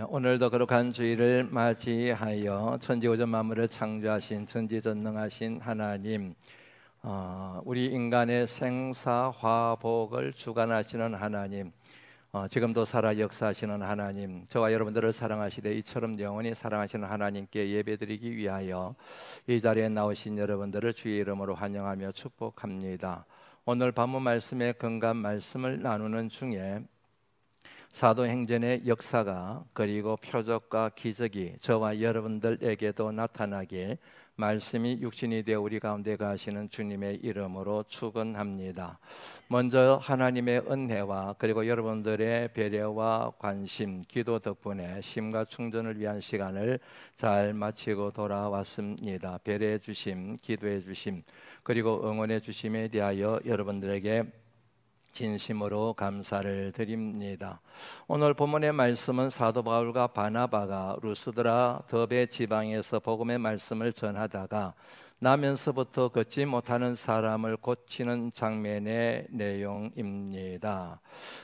오늘도 거룩한 주일을 맞이하여 천지오전 만물을 창조하신 전지전능하신 하나님, 우리 인간의 생사화복을 주관하시는 하나님, 지금도 살아 역사하시는 하나님, 저와 여러분들을 사랑하시되 이처럼 영원히 사랑하시는 하나님께 예배드리기 위하여 이 자리에 나오신 여러분들을 주의 이름으로 환영하며 축복합니다. 오늘 본문 말씀의 근간 말씀을 나누는 중에 사도행전의 역사가 그리고 표적과 기적이 저와 여러분들에게도 나타나길 말씀이 육신이 되어 우리 가운데 가시는 주님의 이름으로 축원합니다. 먼저 하나님의 은혜와 그리고 여러분들의 배려와 관심, 기도 덕분에 쉼과 충전을 위한 시간을 잘 마치고 돌아왔습니다. 배려해 주심, 기도해 주심, 그리고 응원해 주심에 대하여 여러분들에게 진심으로 감사를 드립니다. 오늘 본문의 말씀은 사도 바울과 바나바가 루스드라 더베 지방에서 복음의 말씀을 전하다가 나면서부터 걷지 못하는 사람을 고치는 장면의 내용입니다.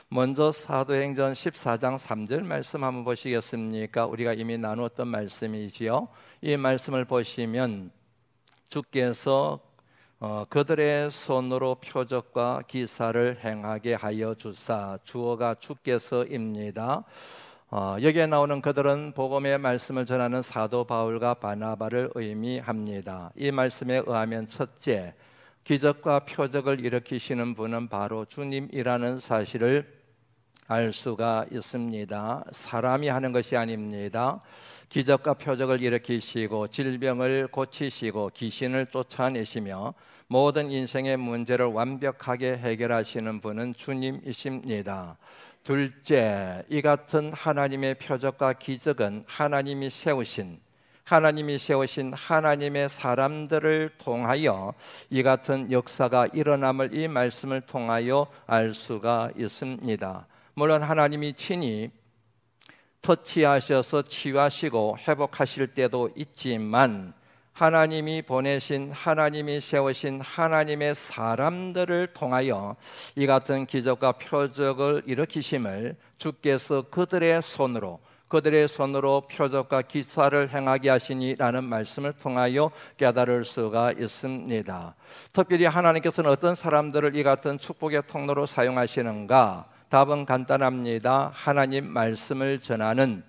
먼저 사도행전 14장 3절 말씀 한번 보시겠습니까? 우리가 이미 나누었던 말씀이지요. 이 말씀을 보시면 주께서 그들의 손으로 표적과 기사를 행하게 하여 주사, 주어가 주께서입니다. 여기에 나오는 그들은 복음의 말씀을 전하는 사도 바울과 바나바를 의미합니다. 이 말씀에 의하면 첫째, 기적과 표적을 일으키시는 분은 바로 주님이라는 사실을 알 수가 있습니다. 사람이 하는 것이 아닙니다. 기적과 표적을 일으키시고 질병을 고치시고 귀신을 쫓아내시며 모든 인생의 문제를 완벽하게 해결하시는 분은 주님이십니다. 둘째, 이 같은 하나님의 표적과 기적은 하나님이 세우신 하나님의 사람들을 통하여 이 같은 역사가 일어남을 이 말씀을 통하여 알 수가 있습니다. 물론 하나님이 친히 터치하셔서 치유하시고 회복하실 때도 있지만 하나님이 보내신, 하나님이 세우신 하나님의 사람들을 통하여 이 같은 기적과 표적을 일으키심을 주께서 그들의 손으로 표적과 기사를 행하게 하시니라는 말씀을 통하여 깨달을 수가 있습니다. 특별히 하나님께서는 어떤 사람들을 이 같은 축복의 통로로 사용하시는가? 답은 간단합니다. 하나님 말씀을 전하는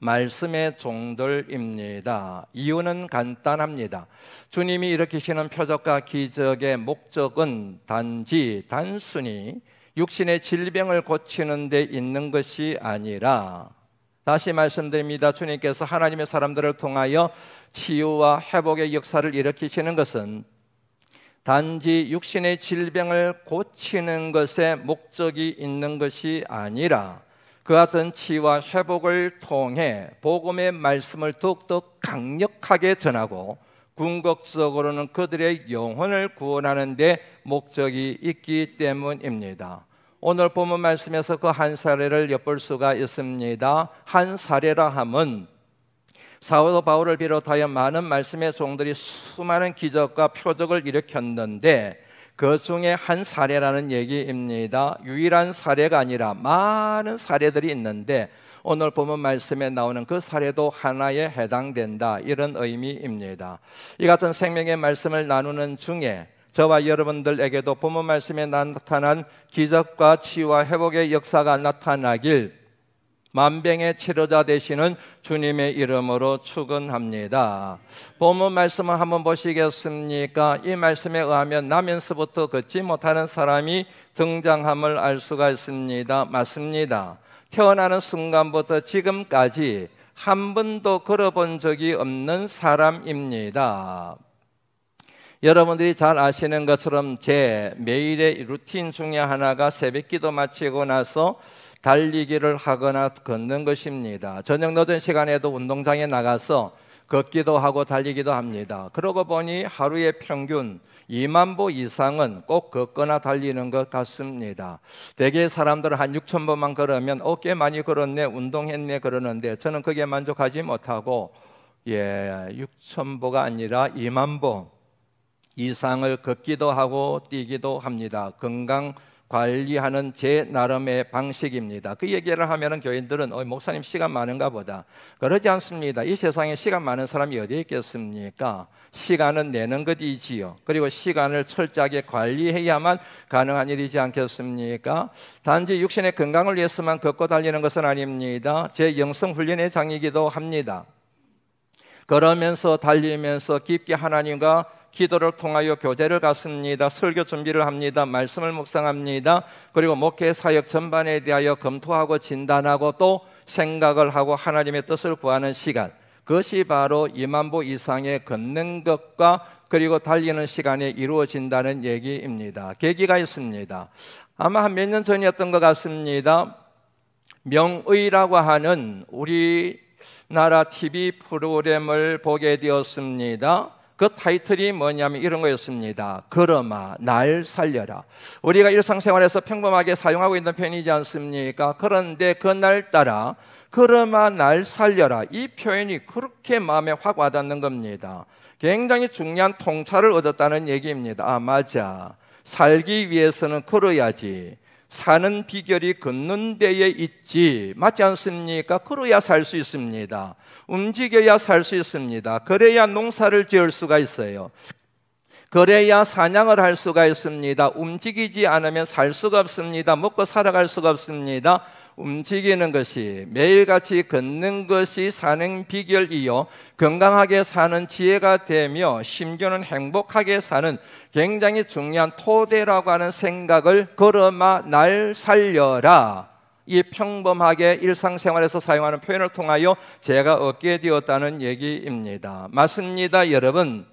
말씀의 종들입니다. 이유는 간단합니다. 주님이 일으키시는 표적과 기적의 목적은 단순히 육신의 질병을 고치는 데 있는 것이 아니라, 다시 말씀드립니다. 주님께서 하나님의 사람들을 통하여 치유와 회복의 역사를 일으키시는 것은 단지 육신의 질병을 고치는 것에 목적이 있는 것이 아니라 그 같은 치유와 회복을 통해 복음의 말씀을 더욱더 강력하게 전하고 궁극적으로는 그들의 영혼을 구원하는 데 목적이 있기 때문입니다. 오늘 본문 말씀에서 그 한 사례를 엿볼 수가 있습니다. 한 사례라 함은 사도 바울을 비롯하여 많은 말씀의 종들이 수많은 기적과 표적을 일으켰는데 그 중에 한 사례라는 얘기입니다. 유일한 사례가 아니라 많은 사례들이 있는데 오늘 본문 말씀에 나오는 그 사례도 하나에 해당된다, 이런 의미입니다. 이 같은 생명의 말씀을 나누는 중에 저와 여러분들에게도 본문 말씀에 나타난 기적과 치유와 회복의 역사가 나타나길 만병의 치료자 되시는 주님의 이름으로 축원합니다. 본문 말씀을 한번 보시겠습니까? 이 말씀에 의하면 나면서부터 걷지 못하는 사람이 등장함을 알 수가 있습니다. 맞습니다. 태어나는 순간부터 지금까지 한 번도 걸어본 적이 없는 사람입니다. 여러분들이 잘 아시는 것처럼 제 매일의 루틴 중에 하나가 새벽기도 마치고 나서 달리기를 하거나 걷는 것입니다. 저녁 늦은 시간에도 운동장에 나가서 걷기도 하고 달리기도 합니다. 그러고 보니 하루에 평균 2만 보 이상은 꼭 걷거나 달리는 것 같습니다. 대개 사람들은 한 6천 보만 걸으면 꽤 많이 걸었네, 운동했네 그러는데 저는 그게 만족하지 못하고 6천 보가 아니라 2만 보 이상을 걷기도 하고 뛰기도 합니다. 건강 관리하는 제 나름의 방식입니다. 그 얘기를 하면은 교인들은 목사님 시간 많은가 보다. 그러지 않습니다. 이 세상에 시간 많은 사람이 어디 있겠습니까? 시간은 내는 것이지요. 그리고 시간을 철저하게 관리해야만 가능한 일이지 않겠습니까? 단지 육신의 건강을 위해서만 걷고 달리는 것은 아닙니다. 제 영성 훈련의 장이기도 합니다. 걸으면서 달리면서 깊게 하나님과 기도를 통하여 교제를 갖습니다. 설교 준비를 합니다. 말씀을 묵상합니다. 그리고 목회 사역 전반에 대하여 검토하고 진단하고 또 생각을 하고 하나님의 뜻을 구하는 시간, 그것이 바로 2만 보 이상의 걷는 것과 그리고 달리는 시간에 이루어진다는 얘기입니다. 계기가 있습니다. 아마 한 몇 년 전이었던 것 같습니다. 명의라고 하는 우리나라 TV 프로그램을 보게 되었습니다. 그 타이틀이 뭐냐면 이런 거였습니다. 걸음아 날 살려라. 우리가 일상생활에서 평범하게 사용하고 있는 표현이지 않습니까? 그런데 그날따라 걸음아 날 살려라, 이 표현이 그렇게 마음에 확 와닿는 겁니다. 굉장히 중요한 통찰을 얻었다는 얘기입니다. 아, 맞아, 살기 위해서는 걸어야지. 사는 비결이 걷는 데에 있지. 맞지 않습니까? 걸어야 살 수 있습니다. 움직여야 살 수 있습니다. 그래야 농사를 지을 수가 있어요. 그래야 사냥을 할 수가 있습니다. 움직이지 않으면 살 수가 없습니다. 먹고 살아갈 수가 없습니다. 움직이는 것이, 매일같이 걷는 것이 사는 비결이요, 건강하게 사는 지혜가 되며 심지어는 행복하게 사는 굉장히 중요한 토대라고 하는 생각을 걸음아 날 살려라, 이 평범하게 일상생활에서 사용하는 표현을 통하여 제가 얻게 되었다는 얘기입니다. 맞습니다, 여러분.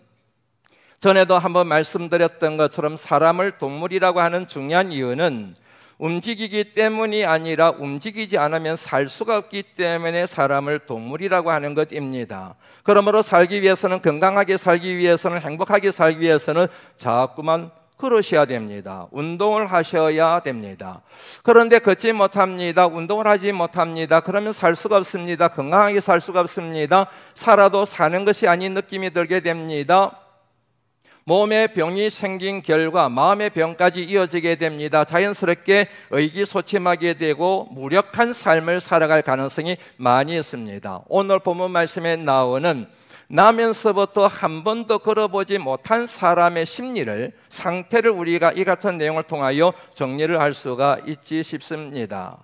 전에도 한번 말씀드렸던 것처럼 사람을 동물이라고 하는 중요한 이유는 움직이기 때문이 아니라 움직이지 않으면 살 수가 없기 때문에 사람을 동물이라고 하는 것입니다. 그러므로 살기 위해서는, 건강하게 살기 위해서는, 행복하게 살기 위해서는 자꾸만 걸으셔야 됩니다. 운동을 하셔야 됩니다. 그런데 걷지 못합니다. 운동을 하지 못합니다. 그러면 살 수가 없습니다. 건강하게 살 수가 없습니다. 살아도 사는 것이 아닌 느낌이 들게 됩니다. 몸에 병이 생긴 결과 마음의 병까지 이어지게 됩니다. 자연스럽게 의기소침하게 되고 무력한 삶을 살아갈 가능성이 많이 있습니다. 오늘 본문 말씀에 나오는 나면서부터 한 번도 걸어보지 못한 사람의 심리를, 상태를 우리가 이 같은 내용을 통하여 정리를 할 수가 있지 싶습니다.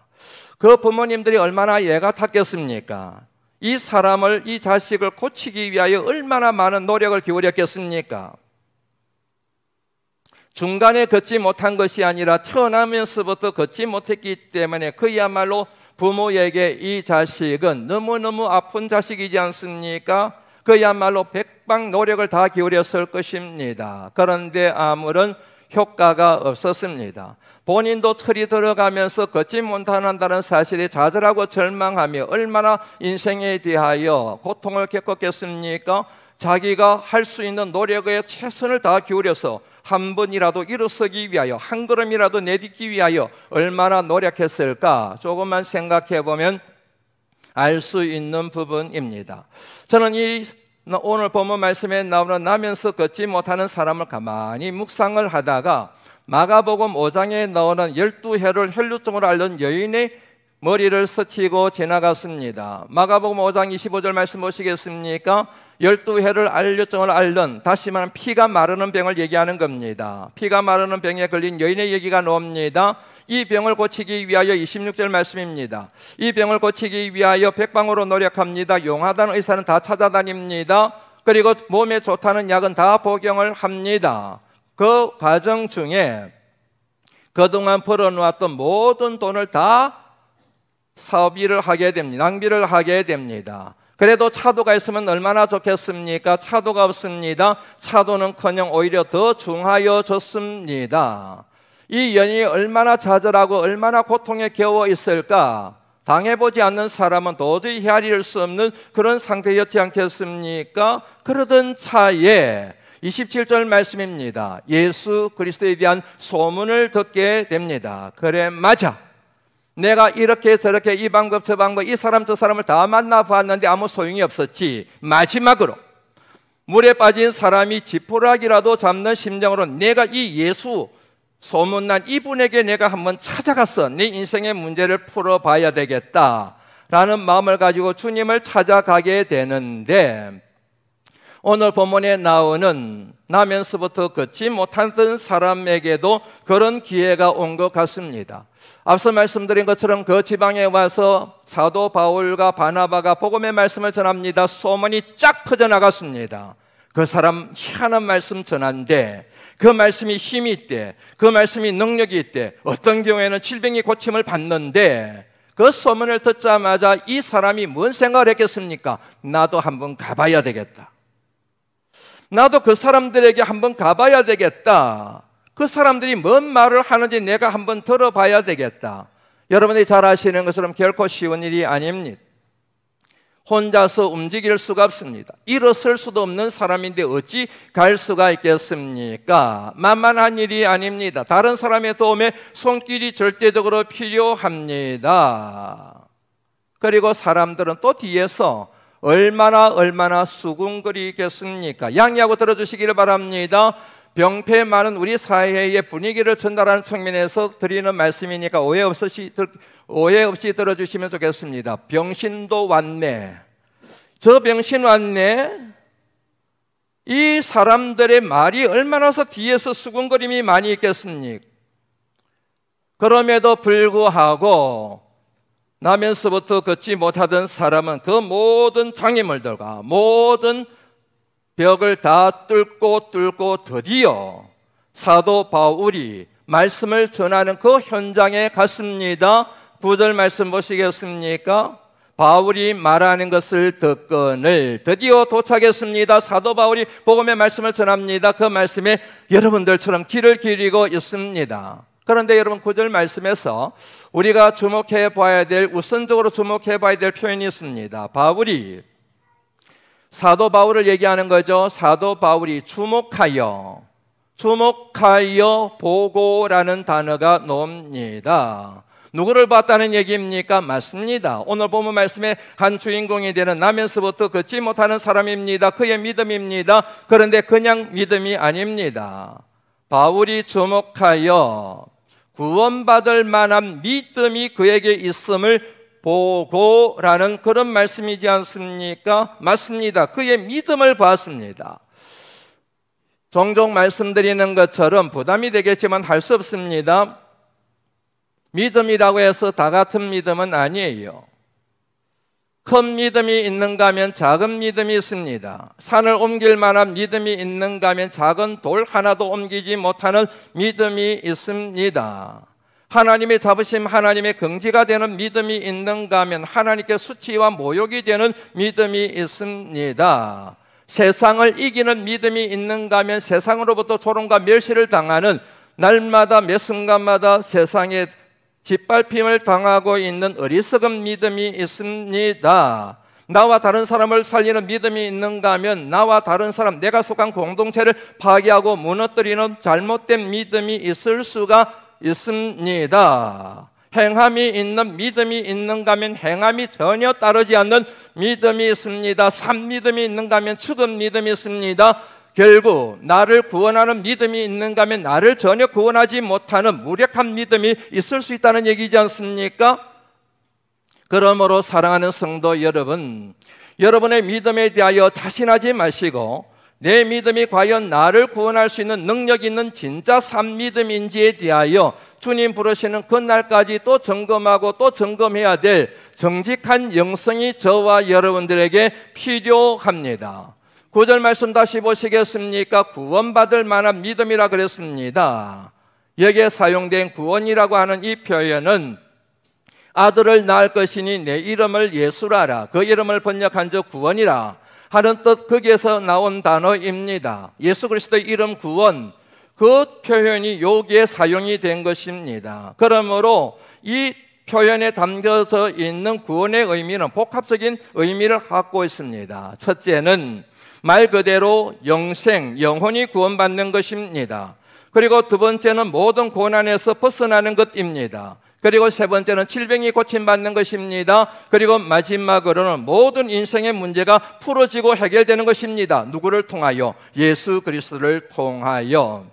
그 부모님들이 얼마나 애가 탔겠습니까? 이 사람을, 이 자식을 고치기 위하여 얼마나 많은 노력을 기울였겠습니까? 중간에 걷지 못한 것이 아니라 태어나면서부터 걷지 못했기 때문에 그야말로 부모에게 이 자식은 너무너무 아픈 자식이지 않습니까? 그야말로 백방 노력을 다 기울였을 것입니다. 그런데 아무런 효과가 없었습니다. 본인도 철이 들어가면서 걷지 못한다는 사실에 좌절하고 절망하며 얼마나 인생에 대하여 고통을 겪었겠습니까? 자기가 할 수 있는 노력에 최선을 다 기울여서 한 번이라도 일어서기 위하여, 한 걸음이라도 내딛기 위하여 얼마나 노력했을까? 조금만 생각해 보면 알 수 있는 부분입니다. 저는 오늘 본문 말씀에 나오는 나면서 걷지 못하는 사람을 가만히 묵상을 하다가 마가복음 5장에 나오는 12해를 혈루증으로 앓는 여인의 머리를 스치고 지나갔습니다. 마가복음 5장 25절 말씀 보시겠습니까? 12해를 혈루증을 앓는, 다시 말하면 피가 마르는 병을 얘기하는 겁니다. 피가 마르는 병에 걸린 여인의 얘기가 나옵니다. 이 병을 고치기 위하여 26절 말씀입니다. 이 병을 고치기 위하여 백방으로 노력합니다. 용하다는 의사는 다 찾아다닙니다. 그리고 몸에 좋다는 약은 다 복용을 합니다. 그 과정 중에 그동안 벌어놓았던 모든 돈을 다 사비를 하게 됩니다. 낭비를 하게 됩니다. 그래도 차도가 있으면 얼마나 좋겠습니까? 차도가 없습니다. 차도는커녕 오히려 더 중하여졌습니다. 이 연인이 얼마나 좌절하고 얼마나 고통에 겨워 있을까? 당해보지 않는 사람은 도저히 헤아릴 수 없는 그런 상태였지 않겠습니까? 그러던 차에 27절 말씀입니다. 예수 그리스도에 대한 소문을 듣게 됩니다. 그래, 맞아, 내가 이렇게 저렇게 이 방법 저 방법 이 사람 저 사람을 다 만나봤는데 아무 소용이 없었지. 마지막으로 물에 빠진 사람이 지푸라기라도 잡는 심정으로 내가 이 예수 소문난 이분에게 내가 한번 찾아가서 내 인생의 문제를 풀어봐야 되겠다라는 마음을 가지고 주님을 찾아가게 되는데, 오늘 본문에 나오는 나면서부터 걷지 못하던 사람에게도 그런 기회가 온 것 같습니다. 앞서 말씀드린 것처럼 그 지방에 와서 사도 바울과 바나바가 복음의 말씀을 전합니다. 소문이 쫙 퍼져나갔습니다. 그 사람 희한한 말씀 전한데, 그 말씀이 힘이 있대, 그 말씀이 능력이 있대, 어떤 경우에는 질병이 고침을 받는데, 그 소문을 듣자마자 이 사람이 뭔 생각을 했겠습니까? 나도 한번 가봐야 되겠다. 나도 그 사람들에게 한번 가봐야 되겠다. 그 사람들이 뭔 말을 하는지 내가 한번 들어봐야 되겠다. 여러분이 잘 아시는 것처럼 결코 쉬운 일이 아닙니다. 혼자서 움직일 수가 없습니다. 일어설 수도 없는 사람인데 어찌 갈 수가 있겠습니까? 만만한 일이 아닙니다. 다른 사람의 도움에 손길이 절대적으로 필요합니다. 그리고 사람들은 또 뒤에서 얼마나 수군거리겠습니까? 양해하고 들어주시기를 바랍니다. 병폐 많은 우리 사회의 분위기를 전달하는 측면에서 드리는 말씀이니까 오해 없이 들어주시면 좋겠습니다. 병신도 왔네. 저 병신 왔네. 이 사람들의 말이 얼마나 뒤에서 수군거림이 많이 있겠습니까? 그럼에도 불구하고 나면서부터 걷지 못하던 사람은 그 모든 장애물들과 모든 벽을 다 뚫고 드디어 사도 바울이 말씀을 전하는 그 현장에 갔습니다. 9절 말씀 보시겠습니까? 바울이 말하는 것을 듣거늘 드디어 도착했습니다. 사도 바울이 복음의 말씀을 전합니다. 그 말씀에 여러분들처럼 길을 기리고 있습니다. 그런데 여러분 9절 말씀에서 우리가 주목해 봐야 될, 우선적으로 주목해 봐야 될 표현이 있습니다. 사도 바울을 얘기하는 거죠. 사도 바울이 주목하여 보고라는 단어가 나옵니다. 누구를 봤다는 얘기입니까? 맞습니다. 오늘 본문 말씀의 한 주인공이 되는 나면서부터 걷지 못하는 사람입니다. 그의 믿음입니다. 그런데 그냥 믿음이 아닙니다. 바울이 주목하여 구원받을 만한 믿음이 그에게 있음을 보고라는 그런 말씀이지 않습니까? 맞습니다. 그의 믿음을 봤습니다. 종종 말씀드리는 것처럼 부담이 되겠지만 할 수 없습니다. 믿음이라고 해서 다 같은 믿음은 아니에요. 큰 믿음이 있는가 하면 작은 믿음이 있습니다. 산을 옮길 만한 믿음이 있는가 하면 작은 돌 하나도 옮기지 못하는 믿음이 있습니다. 하나님의 자부심, 하나님의 긍지가 되는 믿음이 있는가 하면 하나님께 수치와 모욕이 되는 믿음이 있습니다. 세상을 이기는 믿음이 있는가 하면 세상으로부터 조롱과 멸시를 당하는, 날마다 매 순간마다 세상에 짓밟힘을 당하고 있는 어리석은 믿음이 있습니다. 나와 다른 사람을 살리는 믿음이 있는가 하면 나와 다른 사람, 내가 속한 공동체를 파괴하고 무너뜨리는 잘못된 믿음이 있을 수가 있습니다. 행함이 있는 믿음이 있는가 하면 행함이 전혀 따르지 않는 믿음이 있습니다. 산 믿음이 있는가 하면 죽은 믿음이 있습니다. 결국 나를 구원하는 믿음이 있는가 하면 나를 전혀 구원하지 못하는 무력한 믿음이 있을 수 있다는 얘기지 않습니까? 그러므로 사랑하는 성도 여러분, 여러분의 믿음에 대하여 자신하지 마시고 내 믿음이 과연 나를 구원할 수 있는 능력 있는 진짜 산 믿음인지에 대하여 주님 부르시는 그날까지 또 점검하고 또 점검해야 될 정직한 영성이 저와 여러분들에게 필요합니다. 9절 말씀 다시 보시겠습니까? 구원받을 만한 믿음이라 그랬습니다. 여기에 사용된 구원이라고 하는 이 표현은 아들을 낳을 것이니 내 이름을 예수라라, 그 이름을 번역한 적 구원이라 하는 뜻, 거기에서 나온 단어입니다. 예수 그리스도의 이름 구원, 그 표현이 여기에 사용이 된 것입니다. 그러므로 이 표현에 담겨져 있는 구원의 의미는 복합적인 의미를 갖고 있습니다. 첫째는 말 그대로 영생, 영혼이 구원받는 것입니다. 그리고 두 번째는 모든 고난에서 벗어나는 것입니다. 그리고 세 번째는 질병이 고침받는 것입니다. 그리고 마지막으로는 모든 인생의 문제가 풀어지고 해결되는 것입니다. 누구를 통하여? 예수 그리스도를 통하여.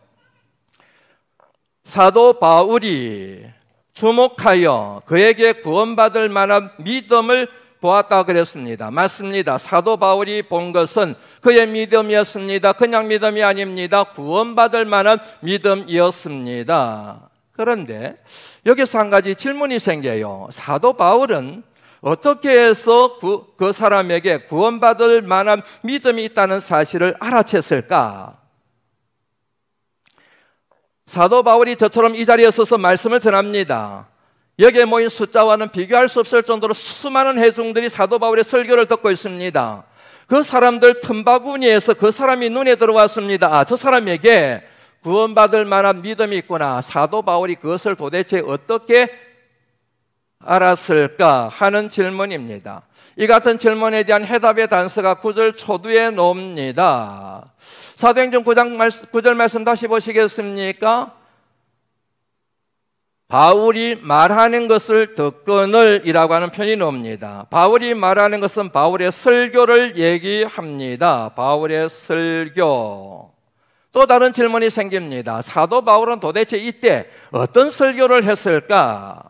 사도 바울이 주목하여 그에게 구원받을 만한 믿음을 보았다 그랬습니다. 맞습니다. 사도 바울이 본 것은 그의 믿음이었습니다. 그냥 믿음이 아닙니다. 구원받을 만한 믿음이었습니다. 그런데 여기서 한 가지 질문이 생겨요. 사도 바울은 어떻게 해서 그 사람에게 구원받을 만한 믿음이 있다는 사실을 알아챘을까? 사도 바울이 저처럼 이 자리에 서서 말씀을 전합니다. 여기에 모인 숫자와는 비교할 수 없을 정도로 수많은 회중들이 사도 바울의 설교를 듣고 있습니다. 그 사람들 틈바구니에서 그 사람이 눈에 들어왔습니다. 아, 저 사람에게 구원받을 만한 믿음이 있구나. 사도 바울이 그것을 도대체 어떻게 알았을까 하는 질문입니다. 이 같은 질문에 대한 해답의 단서가 9절 초두에 나옵니다. 사도행전 9절 말씀 다시 보시겠습니까? 바울이 말하는 것을 듣거늘 이라고 하는 표현이 나옵니다. 바울이 말하는 것은 바울의 설교를 얘기합니다. 바울의 설교. 또 다른 질문이 생깁니다. 사도 바울은 도대체 이때 어떤 설교를 했을까?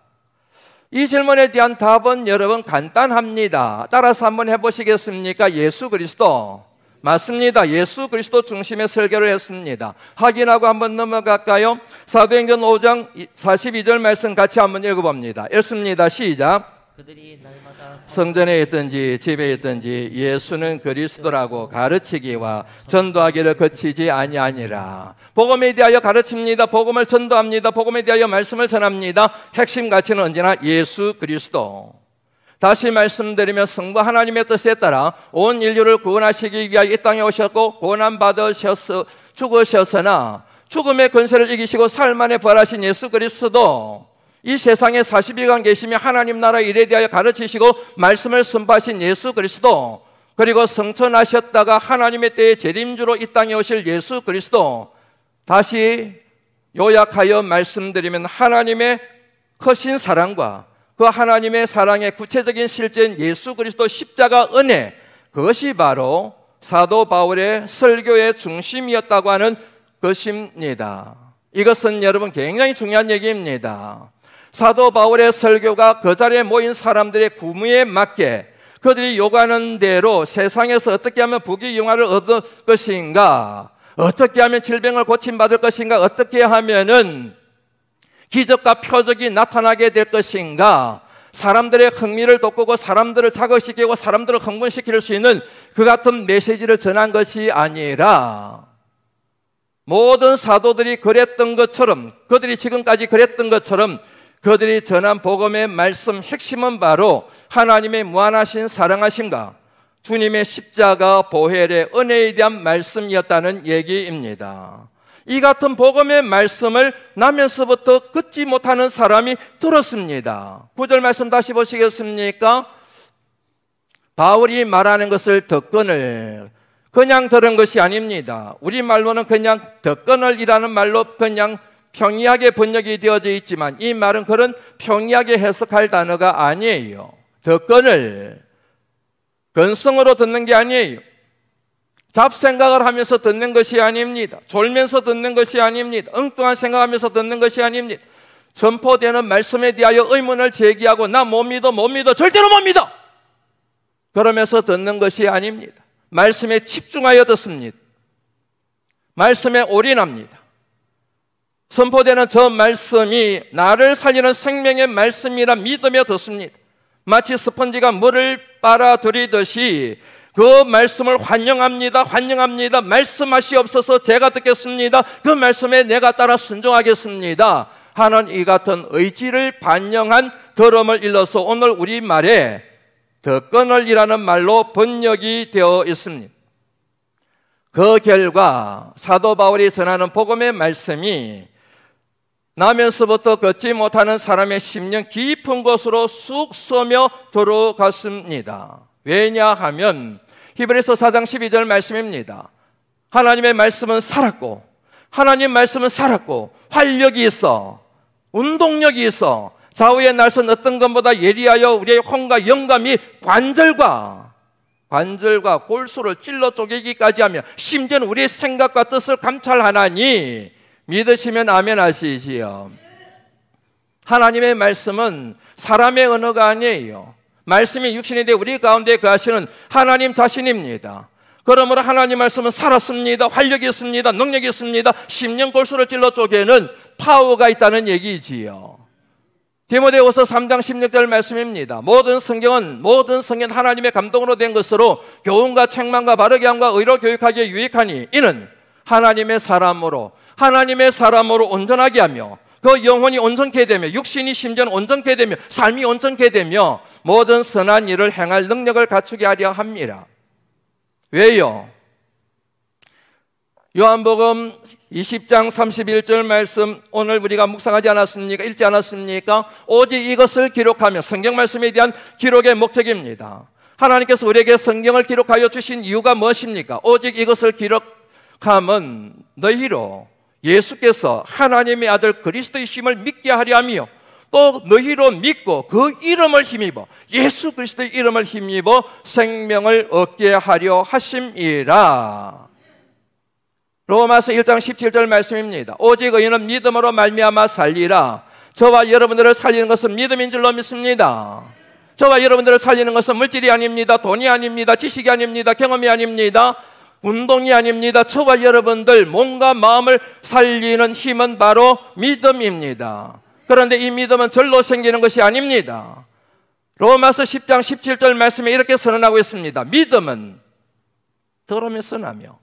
이 질문에 대한 답은 여러분 간단합니다. 따라서 한번 해보시겠습니까? 예수 그리스도. 맞습니다. 예수 그리스도 중심의 설교를 했습니다. 확인하고 한번 넘어갈까요? 사도행전 5장 42절 말씀 같이 한번 읽어봅니다. 읽습니다. 시작. 그들이 날마다 성전에 있든지 집에 있든지 예수는 그리스도라고 가르치기와 전도하기를 그치지 아니하니라. 복음에 대하여 가르칩니다. 복음을 전도합니다. 복음에 대하여 말씀을 전합니다. 핵심 가치는 언제나 예수 그리스도. 다시 말씀드리면 성부 하나님의 뜻에 따라 온 인류를 구원하시기 위하여 이 땅에 오셨고 고난받으셔서 죽으셨으나 죽음의 권세를 이기시고 사흘 만에 부활하신 예수 그리스도, 이 세상에 40일간 계시며 하나님 나라 일에 대하여 가르치시고 말씀을 선포하신 예수 그리스도, 그리고 성천하셨다가 하나님의 때에 재림주로 이 땅에 오실 예수 그리스도. 다시 요약하여 말씀드리면 하나님의 크신 사랑과 그 하나님의 사랑의 구체적인 실제인 예수 그리스도 십자가 은혜, 그것이 바로 사도 바울의 설교의 중심이었다고 하는 것입니다. 이것은 여러분 굉장히 중요한 얘기입니다. 사도 바울의 설교가 그 자리에 모인 사람들의 구무에 맞게 그들이 요구하는 대로 세상에서 어떻게 하면 부귀영화를 얻을 것인가, 어떻게 하면 질병을 고침받을 것인가, 어떻게 하면은 기적과 표적이 나타나게 될 것인가, 사람들의 흥미를 돋구고 사람들을 자극시키고 사람들을 흥분시킬 수 있는 그 같은 메시지를 전한 것이 아니라 모든 사도들이 그랬던 것처럼, 그들이 지금까지 그랬던 것처럼 그들이 전한 복음의 말씀 핵심은 바로 하나님의 무한하신 사랑하심과 주님의 십자가 보혈의 은혜에 대한 말씀이었다는 얘기입니다. 이 같은 복음의 말씀을 나면서부터 듣지 못하는 사람이 들었습니다. 9절 말씀 다시 보시겠습니까? 바울이 말하는 것을 듣거늘, 그냥 들은 것이 아닙니다. 우리말로는 그냥 듣거늘이라는 말로 그냥 평이하게 번역이 되어져 있지만 이 말은 그런 평이하게 해석할 단어가 아니에요. 듣거늘, 근성으로 듣는 게 아니에요. 잡생각을 하면서 듣는 것이 아닙니다. 졸면서 듣는 것이 아닙니다. 엉뚱한 생각하면서 듣는 것이 아닙니다. 선포되는 말씀에 대하여 의문을 제기하고 나 못 믿어, 절대로 못 믿어! 그러면서 듣는 것이 아닙니다. 말씀에 집중하여 듣습니다. 말씀에 올인합니다. 선포되는 저 말씀이 나를 살리는 생명의 말씀이라 믿으며 듣습니다. 마치 스펀지가 물을 빨아들이듯이 그 말씀을 환영합니다. 말씀하시옵소서, 제가 듣겠습니다. 그 말씀에 내가 따라 순종하겠습니다 하는 이 같은 의지를 반영한 들음을 일러서 오늘 우리말에 듣거늘이라는 말로 번역이 되어 있습니다. 그 결과 사도 바울이 전하는 복음의 말씀이 나면서부터 걷지 못하는 사람의 심령 깊은 곳으로 쑥 스며 들어갔습니다. 왜냐하면 히브리서 4장 12절 말씀입니다. 하나님의 말씀은 살았고, 하나님 말씀은 살았고 활력이 있어, 운동력이 있어, 좌우의 날선 어떤 것보다 예리하여 우리의 혼과 영감이 관절과 골수를 찔러 쪼개기까지 하며 심지어는 우리의 생각과 뜻을 감찰하나니 믿으시면 아멘 하시지요. 하나님의 말씀은 사람의 언어가 아니에요. 말씀이 육신이 되어 우리 가운데 거하시는 하나님 자신입니다. 그러므로 하나님 말씀은 살았습니다. 활력이 있습니다. 능력이 있습니다. 심령 골수를 찔러 쪼개는 파워가 있다는 얘기지요. 디모데후서 3장 16절 말씀입니다. 모든 성경 하나님의 감동으로 된 것으로 교훈과 책망과 바르게 함과 의로 교육하기에 유익하니 이는 하나님의 사람으로 온전하게 하며 그 영혼이 온전케 되며 육신이 심지어는 온전케 되며 삶이 온전케 되며 모든 선한 일을 행할 능력을 갖추게 하려 합니다. 왜요? 요한복음 20장 31절 말씀 오늘 우리가 묵상하지 않았습니까? 읽지 않았습니까? 오직 이것을 기록하며 성경 말씀에 대한 기록의 목적입니다. 하나님께서 우리에게 성경을 기록하여 주신 이유가 무엇입니까? 오직 이것을 기록하면 너희로 예수께서 하나님의 아들 그리스도이심을 믿게 하려 하며 또 너희로 믿고 그 이름을 힘입어 예수 그리스도의 이름을 힘입어 생명을 얻게 하려 하심이라. 로마서 1장 17절 말씀입니다. 오직 의인은 믿음으로 말미암아 살리라. 저와 여러분들을 살리는 것은 믿음인 줄로 믿습니다. 저와 여러분들을 살리는 것은 물질이 아닙니다. 돈이 아닙니다. 지식이 아닙니다. 경험이 아닙니다. 운동이 아닙니다. 저와 여러분들 몸과 마음을 살리는 힘은 바로 믿음입니다. 그런데 이 믿음은 절로 생기는 것이 아닙니다. 로마서 10장 17절 말씀에 이렇게 선언하고 있습니다. 믿음은 들으면서 나며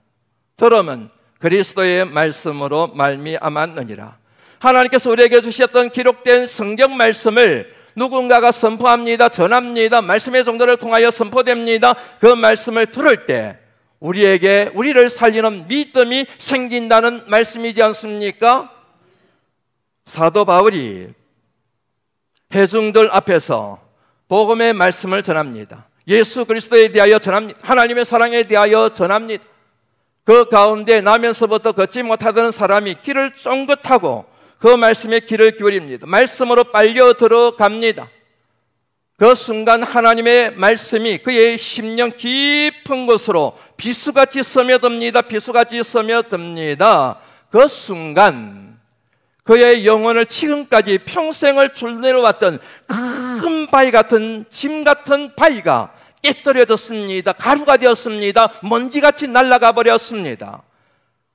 들으면 그리스도의 말씀으로 말미암았느니라. 하나님께서 우리에게 주셨던 기록된 성경 말씀을 누군가가 선포합니다. 전합니다. 말씀의 정도를 통하여 선포됩니다. 그 말씀을 들을 때 우리를 살리는 믿음이 생긴다는 말씀이지 않습니까? 사도 바울이 회중들 앞에서 복음의 말씀을 전합니다. 예수 그리스도에 대하여 전합니다. 하나님의 사랑에 대하여 전합니다. 그 가운데 나면서부터 걷지 못하던 사람이 길을 쫑긋하고 그 말씀에 귀를 기울입니다. 말씀으로 빨려 들어갑니다. 그 순간 하나님의 말씀이 그의 심령 깊은 곳으로 비수같이 스며듭니다. 비수같이 스며듭니다. 그 순간 그의 영혼을 지금까지 평생을 줄내려왔던 큰 바위 같은 짐 같은 바위가 깨뜨려졌습니다. 가루가 되었습니다. 먼지같이 날아가 버렸습니다.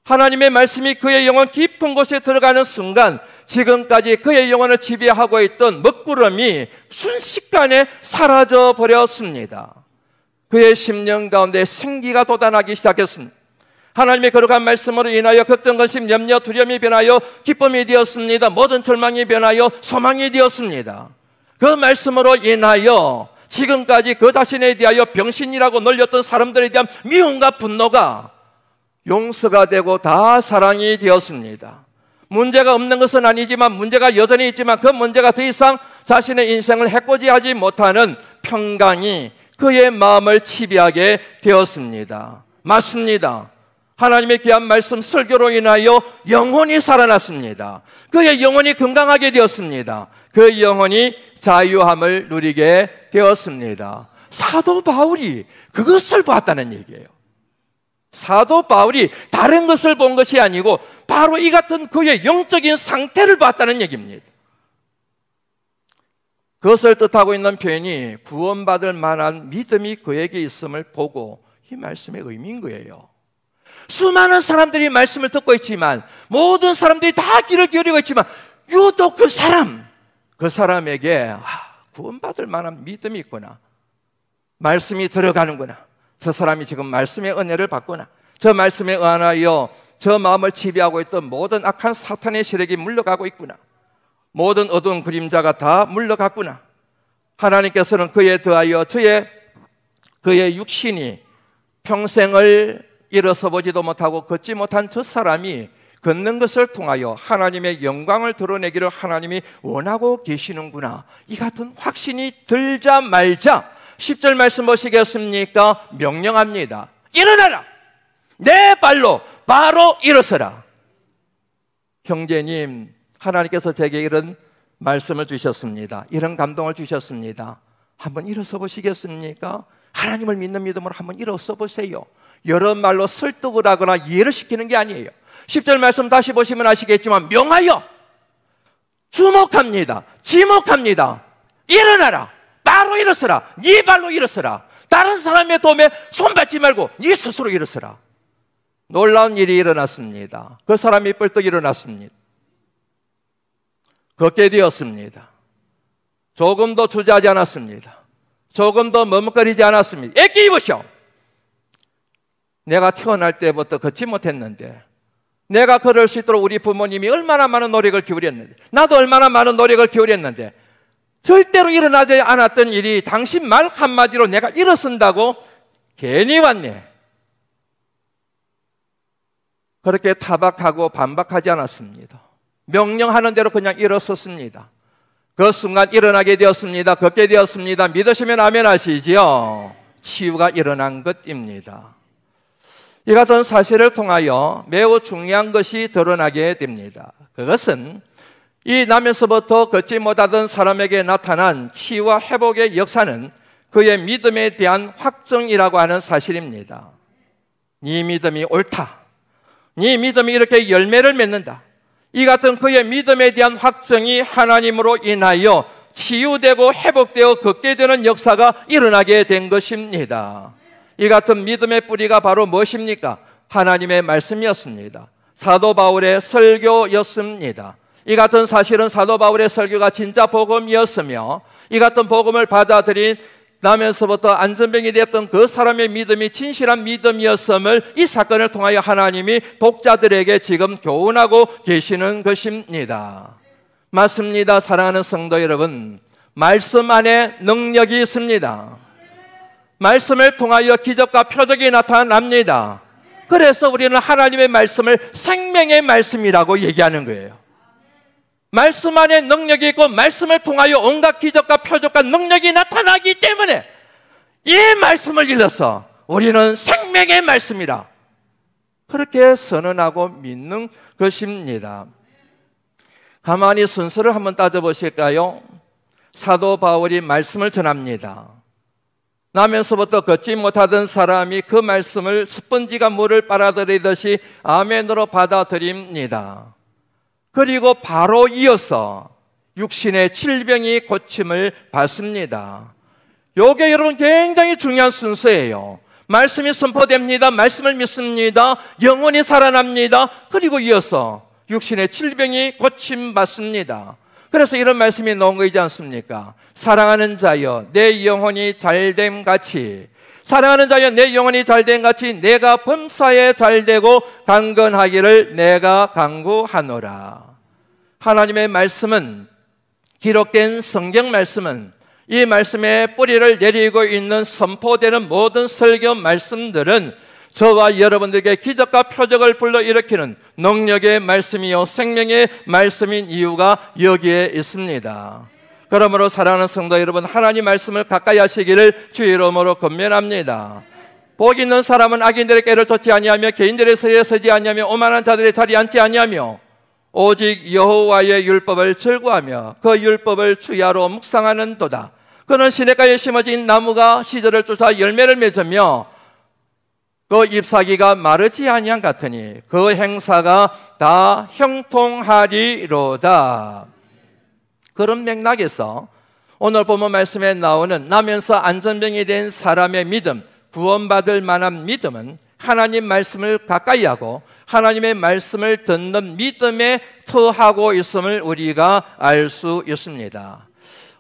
하나님의 말씀이 그의 영혼 깊은 곳에 들어가는 순간 지금까지 그의 영혼을 지배하고 있던 먹구름이 순식간에 사라져 버렸습니다. 그의 심령 가운데 생기가 돋아나기 시작했습니다. 하나님의 거룩한 말씀으로 인하여 걱정, 근심, 염려, 두려움이 변하여 기쁨이 되었습니다. 모든 절망이 변하여 소망이 되었습니다. 그 말씀으로 인하여 지금까지 그 자신에 대하여 병신이라고 놀렸던 사람들에 대한 미움과 분노가 용서가 되고 다 사랑이 되었습니다. 문제가 없는 것은 아니지만 문제가 여전히 있지만 그 문제가 더 이상 자신의 인생을 해코지하지 못하는 평강이 그의 마음을 지배하게 되었습니다. 맞습니다. 하나님의 귀한 말씀 설교로 인하여 영혼이 살아났습니다. 그의 영혼이 건강하게 되었습니다. 그 영혼이 자유함을 누리게 되었습니다. 사도 바울이 그것을 봤다는 얘기예요. 사도 바울이 다른 것을 본 것이 아니고 바로 이 같은 그의 영적인 상태를 봤다는 얘기입니다. 그것을 뜻하고 있는 표현이 구원받을 만한 믿음이 그에게 있음을 보고 이 말씀의 의미인 거예요. 수많은 사람들이 말씀을 듣고 있지만 모든 사람들이 다 귀를 기울이고 있지만 유독 그 사람에게 구원받을 만한 믿음이 있구나. 말씀이 들어가는구나. 저 사람이 지금 말씀의 은혜를 받구나. 저 말씀에 의하여 저 마음을 지배하고 있던 모든 악한 사탄의 세력이 물러가고 있구나. 모든 어두운 그림자가 다 물러갔구나. 하나님께서는 그에 더하여 그의 육신이 평생을 일어서 보지도 못하고 걷지 못한 저 사람이 걷는 것을 통하여 하나님의 영광을 드러내기를 하나님이 원하고 계시는구나. 이 같은 확신이 들자마자 10절 말씀 보시겠습니까? 명령합니다. 일어나라! 내 발로 바로 일어서라. 형제님, 하나님께서 제게 이런 말씀을 주셨습니다. 이런 감동을 주셨습니다. 한번 일어서 보시겠습니까? 하나님을 믿는 믿음으로 한번 일어서 보세요. 여러 말로 설득을 하거나 이해를 시키는 게 아니에요. 10절 말씀 다시 보시면 아시겠지만 명하여 주목합니다. 지목합니다. 일어나라. 바로 일어서라. 네 발로 일어서라. 다른 사람의 도움에 손받지 말고 네 스스로 일어서라. 놀라운 일이 일어났습니다. 그 사람이 벌떡 일어났습니다. 걷게 되었습니다. 조금 더 주저하지 않았습니다. 조금 더 머뭇거리지 않았습니다. 애기 입으시오. 내가 태어날 때부터 걷지 못했는데, 내가 걸을 수 있도록 우리 부모님이 얼마나 많은 노력을 기울였는데, 나도 얼마나 많은 노력을 기울였는데, 절대로 일어나지 않았던 일이 당신 말 한마디로 내가 일어선다고 괜히 왔네. 그렇게 타박하고 반박하지 않았습니다. 명령하는 대로 그냥 일어섰습니다. 그 순간 일어나게 되었습니다. 걷게 되었습니다. 믿으시면 아멘 하시지요. 치유가 일어난 것입니다. 이 같은 사실을 통하여 매우 중요한 것이 드러나게 됩니다. 그것은 이 나면서부터 걷지 못하던 사람에게 나타난 치유와 회복의 역사는 그의 믿음에 대한 확정이라고 하는 사실입니다. 네 믿음이 옳다. 네 믿음이 이렇게 열매를 맺는다. 이 같은 그의 믿음에 대한 확정이 하나님으로 인하여 치유되고 회복되어 걷게 되는 역사가 일어나게 된 것입니다. 이 같은 믿음의 뿌리가 바로 무엇입니까? 하나님의 말씀이었습니다. 사도 바울의 설교였습니다. 이 같은 사실은 사도 바울의 설교가 진짜 복음이었으며, 이 같은 복음을 받아들인 나면서부터 안전병이 되었던 그 사람의 믿음이 진실한 믿음이었음을 이 사건을 통하여 하나님이 독자들에게 지금 교훈하고 계시는 것입니다. 맞습니다. 사랑하는 성도 여러분, 말씀 안에 능력이 있습니다. 말씀을 통하여 기적과 표적이 나타납니다. 그래서 우리는 하나님의 말씀을 생명의 말씀이라고 얘기하는 거예요. 말씀 안에 능력이 있고 말씀을 통하여 온갖 기적과 표적과 능력이 나타나기 때문에 이 말씀을 일러서 우리는 생명의 말씀이라 그렇게 선언하고 믿는 것입니다. 가만히 순서를 한번 따져보실까요? 사도 바울이 말씀을 전합니다. 나면서부터 걷지 못하던 사람이 그 말씀을 스펀지가 물을 빨아들이듯이 아멘으로 받아들입니다. 그리고 바로 이어서 육신의 질병이 고침을 받습니다. 이게 여러분 굉장히 중요한 순서예요. 말씀이 선포됩니다. 말씀을 믿습니다. 영혼이 살아납니다. 그리고 이어서 육신의 질병이 고침받습니다. 그래서 이런 말씀이 나온 거이지 않습니까? 사랑하는 자여 내 영혼이 잘됨 같이, 사랑하는 자여 내 영혼이 잘됨 같이 내가 범사에 잘되고 강건하기를 내가 간구하노라. 하나님의 말씀은, 기록된 성경 말씀은, 이 말씀의 뿌리를 내리고 있는 선포되는 모든 설교 말씀들은 저와 여러분들에게 기적과 표적을 불러일으키는 능력의 말씀이요 생명의 말씀인 이유가 여기에 있습니다. 그러므로 사랑하는 성도 여러분, 하나님 말씀을 가까이 하시기를 주의 이름으로 권면합니다. 복 있는 사람은 악인들의 꾀를 쫓지 아니하며 개인들의 서리에 서지 아니하며 오만한 자들의 자리에 앉지 아니하며 오직 여호와의 율법을 즐거워하며 그 율법을 주야로 묵상하는도다. 그는 시냇가에 심어진 나무가 시절을 쫓아 열매를 맺으며 그 잎사귀가 마르지 아니한 같으니 그 행사가 다 형통하리로다. 그런 맥락에서 오늘 본문 말씀에 나오는 나면서 안전병이 된 사람의 믿음, 구원받을 만한 믿음은 하나님 말씀을 가까이 하고 하나님의 말씀을 듣는 믿음에 터하고 있음을 우리가 알 수 있습니다.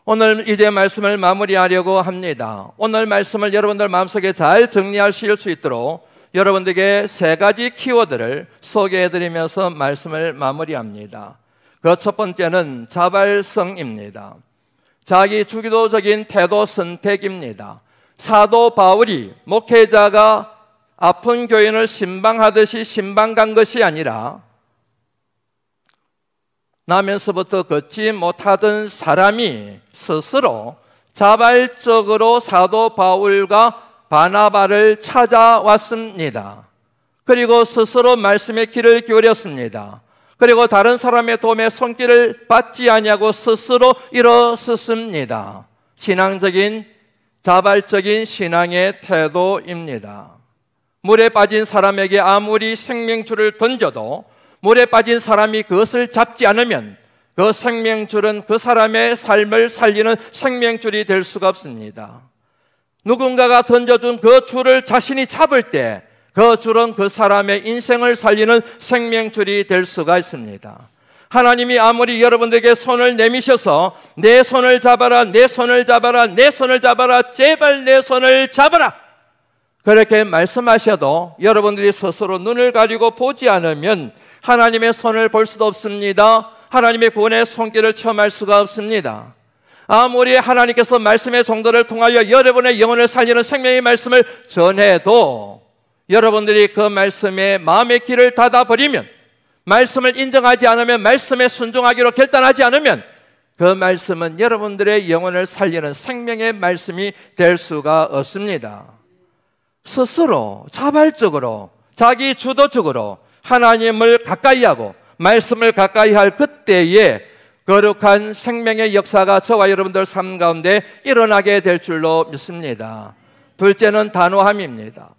오늘 이제 말씀을 마무리하려고 합니다. 오늘 말씀을 여러분들 마음속에 잘 정리하실 수 있도록 여러분들에게 세 가지 키워드를 소개해드리면서 말씀을 마무리합니다. 그 첫 번째는 자발성입니다. 자기 주기도적인 태도 선택입니다. 사도 바울이 목회자가 아픈 교인을 신방하듯이 신방 간 것이 아니라 나면서부터 걷지 못하던 사람이 스스로 자발적으로 사도 바울과 바나바를 찾아왔습니다. 그리고 스스로 말씀의 길을 기울였습니다. 그리고 다른 사람의 도움에 손길을 받지 아니하고 스스로 물에 빠진 사람에게 아무리 생명줄을 던져도 물에 빠진 사람이 그것을 잡지 않으면 그 생명줄은 그 사람의 삶을 살리는 생명줄이 될 수가 없습니다. 누군가가 던져준 그 줄을 자신이 잡을 때 그 줄은 그 사람의 인생을 살리는 생명줄이 될 수가 있습니다. 하나님이 아무리 여러분들에게 손을 내미셔서 내 손을 잡아라, 내 손을 잡아라, 내 손을 잡아라, 제발 내 손을 잡아라, 그렇게 말씀하셔도 여러분들이 스스로 눈을 가리고 보지 않으면 하나님의 손을 볼 수도 없습니다. 하나님의 구원의 손길을 체험할 수가 없습니다. 아무리 하나님께서 말씀의 정도를 통하여 여러분의 영혼을 살리는 생명의 말씀을 전해도 여러분들이 그 말씀에 마음의 길을 닫아버리면, 말씀을 인정하지 않으면, 말씀에 순종하기로 결단하지 않으면 그 말씀은 여러분들의 영혼을 살리는 생명의 말씀이 될 수가 없습니다. 스스로 자발적으로 자기 주도적으로 하나님을 가까이 하고 말씀을 가까이 할 그때에 거룩한 생명의 역사가 저와 여러분들 삶 가운데 일어나게 될 줄로 믿습니다. 둘째는 단호함입니다.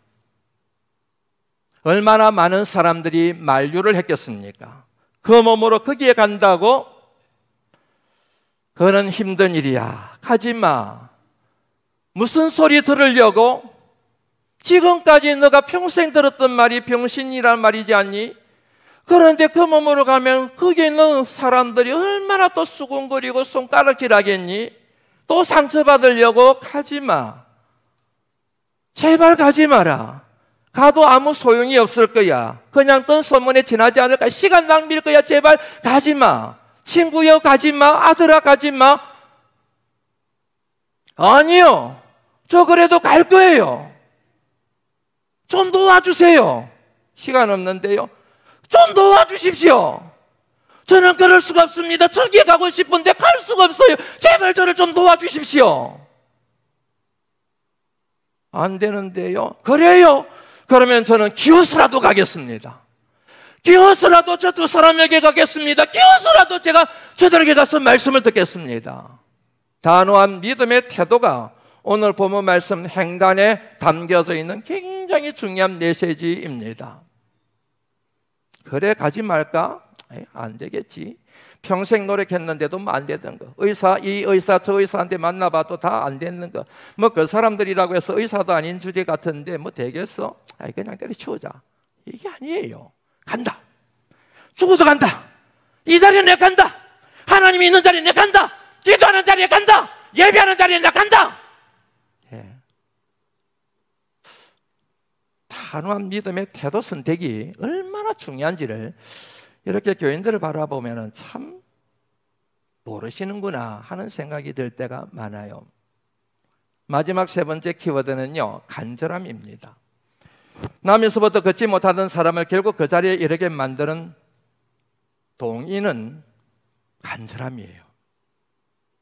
얼마나 많은 사람들이 만류를 했겠습니까? 그 몸으로 거기에 간다고? 그거는 힘든 일이야, 가지마. 무슨 소리 들으려고? 지금까지 너가 평생 들었던 말이 병신이란 말이지 않니? 그런데 그 몸으로 가면 거기에 있는 사람들이 얼마나 또 수군거리고 손가락질하겠니? 또 상처받으려고? 가지마. 제발 가지 마라. 가도 아무 소용이 없을 거야. 그냥 뜬 소문에 지나지 않을 거야. 시간 낭비일 거야. 제발 가지마. 친구여 가지마. 아들아 가지마. 아니요, 저 그래도 갈 거예요. 좀 도와주세요. 시간 없는데요, 좀 도와주십시오. 저는 그럴 수가 없습니다. 저기에 가고 싶은데 갈 수가 없어요. 제발 저를 좀 도와주십시오. 안 되는데요. 그래요, 그러면 저는 기어서라도 가겠습니다. 기어서라도 저 두 사람에게 가겠습니다. 기어서라도 제가 저들에게 가서 말씀을 듣겠습니다. 단호한 믿음의 태도가 오늘 본문 말씀 행간에 담겨져 있는 굉장히 중요한 메시지입니다. 그래 가지 말까? 안 되겠지. 평생 노력했는데도 안 되던 거, 의사, 이 의사 저 의사한테 만나봐도 다 안 되는 거, 뭐 그 사람들이라고 해서 의사도 아닌 주제 같은데 뭐 되겠어? 그냥 때려치우자. 이게 아니에요. 간다. 죽어도 간다. 이 자리에 내가 간다. 하나님이 있는 자리에 내가 간다. 기도하는 자리에 간다. 예배하는 자리에 내가 간다. 단호한 믿음의 태도 선택이 얼마나 중요한지를 이렇게 교인들을 바라보면 참 모르시는구나 하는 생각이 들 때가 많아요. 마지막 세 번째 키워드는요, 간절함입니다. 남에서부터 걷지 못하던 사람을 결국 그 자리에 이르게 만드는 동의는 간절함이에요.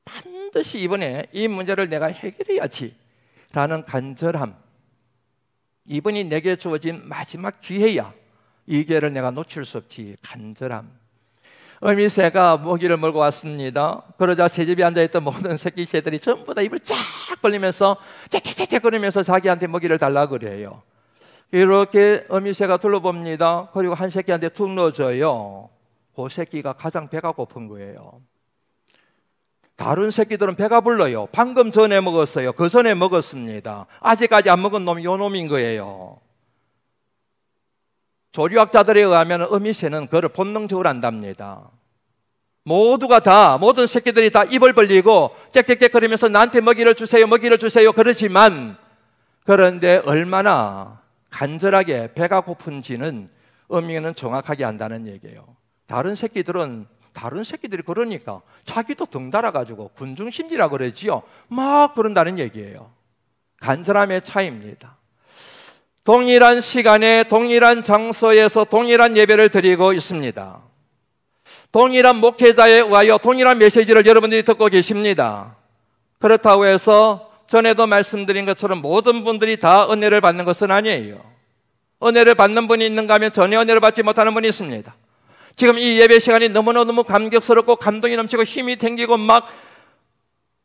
반드시 이번에 이 문제를 내가 해결해야지 라는 간절함. 이번이 내게 주어진 마지막 기회야. 이 기회를 내가 놓칠 수 없지. 간절함. 어미새가 모기를 몰고 왔습니다. 그러자 새집에 앉아있던 모든 새끼 새들이 전부 다 입을 쫙 벌리면서 짹짹짹거리면서 자기한테 먹이를 달라고 그래요. 이렇게 어미새가 둘러봅니다. 그리고 한 새끼한테 툭 넣어줘요. 그 새끼가 가장 배가 고픈 거예요. 다른 새끼들은 배가 불러요. 방금 전에 먹었어요. 그 전에 먹었습니다. 아직까지 안 먹은 놈이 요 놈인 거예요. 조류학자들에 의하면 어미새는 그걸 본능적으로 안답니다. 모두가 다, 모든 새끼들이 다 입을 벌리고 짹짹짹거리면서 나한테 먹이를 주세요, 먹이를 주세요 그러지만, 그런데 얼마나 간절하게 배가 고픈지는 어미는 정확하게 안다는 얘기예요. 다른 새끼들이 그러니까 자기도 덩달아가지고 군중심리라 그러지요. 막 그런다는 얘기예요. 간절함의 차이입니다. 동일한 시간에 동일한 장소에서 동일한 예배를 드리고 있습니다. 동일한 목회자에 의하여 동일한 메시지를 여러분들이 듣고 계십니다. 그렇다고 해서 전에도 말씀드린 것처럼 모든 분들이 다 은혜를 받는 것은 아니에요. 은혜를 받는 분이 있는가 하면 전혀 은혜를 받지 못하는 분이 있습니다. 지금 이 예배 시간이 너무너무 감격스럽고 감동이 넘치고 힘이 댕기고 막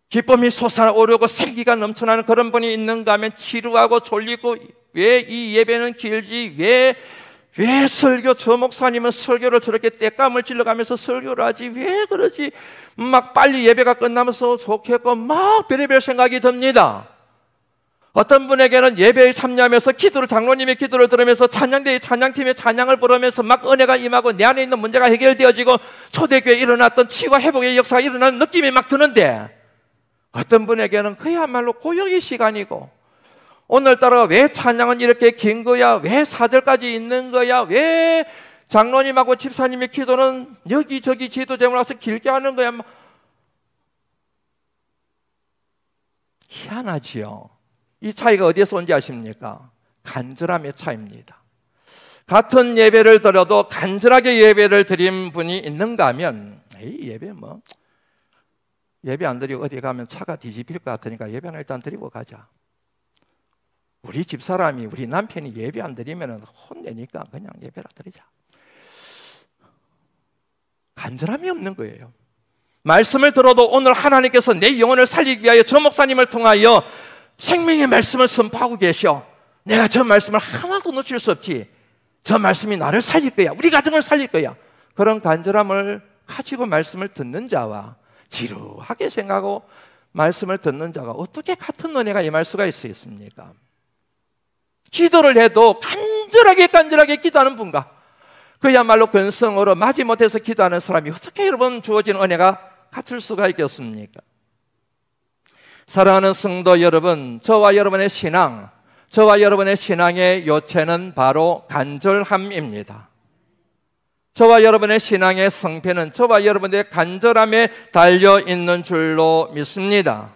기쁨이 솟아오르고 생기가 넘쳐나는 그런 분이 있는가 하면 지루하고 졸리고 왜 이 예배는 길지? 왜 설교, 저 목사님은 설교를 저렇게 땔감을 질러가면서 설교를 하지? 왜 그러지? 막 빨리 예배가 끝나면서 좋겠고 막 별의별 생각이 듭니다. 어떤 분에게는 예배에 참여하면서 장로님의 기도를 들으면서 찬양팀의 찬양을 부르면서 막 은혜가 임하고 내 안에 있는 문제가 해결되어지고 초대교회에 일어났던 치유와 회복의 역사가 일어나는 느낌이 막 드는데, 어떤 분에게는 그야말로 고역의 시간이고, 오늘따라 왜 찬양은 이렇게 긴 거야? 왜 4절까지 있는 거야? 왜 장로님하고 집사님의 기도는 여기저기 지도제목을 와서 길게 하는 거야? 희한하지요. 이 차이가 어디에서 온지 아십니까? 간절함의 차이입니다. 같은 예배를 드려도 간절하게 예배를 드린 분이 있는가 하면, 예배 안 드리고 어디 가면 차가 뒤집힐 것 같으니까 예배는 일단 드리고 가자. 우리 집사람이, 우리 남편이 예배 안 드리면 혼내니까 그냥 예배라 드리자. 간절함이 없는 거예요. 말씀을 들어도 오늘 하나님께서 내 영혼을 살리기 위하여 저 목사님을 통하여 생명의 말씀을 선포하고 계셔. 내가 저 말씀을 하나도 놓칠 수 없지. 저 말씀이 나를 살릴 거야. 우리 가정을 살릴 거야. 그런 간절함을 가지고 말씀을 듣는 자와 지루하게 생각하고 말씀을 듣는 자가 어떻게 같은 은혜가 임할 수가 있습니까? 기도를 해도 간절하게 기도하는 분과 그야말로 근성으로 마지못해서 기도하는 사람이 어떻게 여러분 주어진 은혜가 같을 수가 있겠습니까? 사랑하는 성도 여러분, 저와 여러분의 신앙의 요체는 바로 간절함입니다. 저와 여러분의 신앙의 성패는 저와 여러분의 간절함에 달려있는 줄로 믿습니다.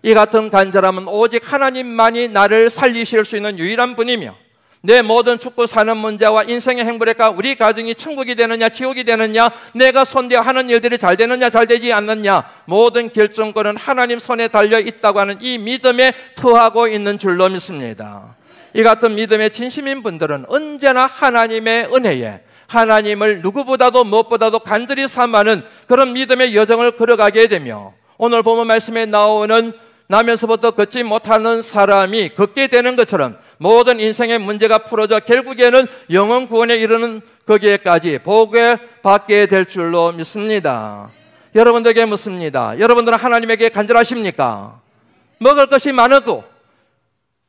이 같은 간절함은 오직 하나님만이 나를 살리실 수 있는 유일한 분이며, 내 모든 죽고 사는 문제와 인생의 행복과 우리 가정이 천국이 되느냐 지옥이 되느냐, 내가 손대어 하는 일들이 잘 되느냐 잘 되지 않느냐, 모든 결정권은 하나님 손에 달려 있다고 하는 이 믿음에 처하고 있는 줄로 믿습니다. 이 같은 믿음의 진심인 분들은 언제나 하나님의 은혜에 하나님을 누구보다도 무엇보다도 간절히 삼하는 그런 믿음의 여정을 걸어가게 되며, 오늘 본문 말씀에 나오는 나면서부터 걷지 못하는 사람이 걷게 되는 것처럼 모든 인생의 문제가 풀어져 결국에는 영원 구원에 이르는 거기에까지 보게 받게 될 줄로 믿습니다. 여러분들에게 묻습니다. 여러분들은 하나님에게 간절하십니까? 먹을 것이 많고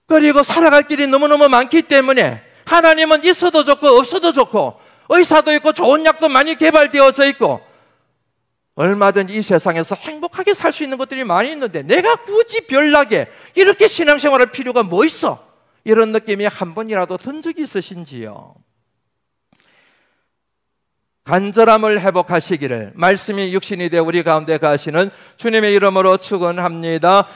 그리고 살아갈 길이 너무너무 많기 때문에 하나님은 있어도 좋고 없어도 좋고 의사도 있고 좋은 약도 많이 개발되어져 있고 얼마든지 이 세상에서 행복하게 살 수 있는 것들이 많이 있는데 내가 굳이 별나게 이렇게 신앙생활할 필요가 뭐 있어? 이런 느낌이 한 번이라도 든 적이 있으신지요? 간절함을 회복하시기를 말씀이 육신이 되어 우리 가운데 가시는 주님의 이름으로 축원합니다.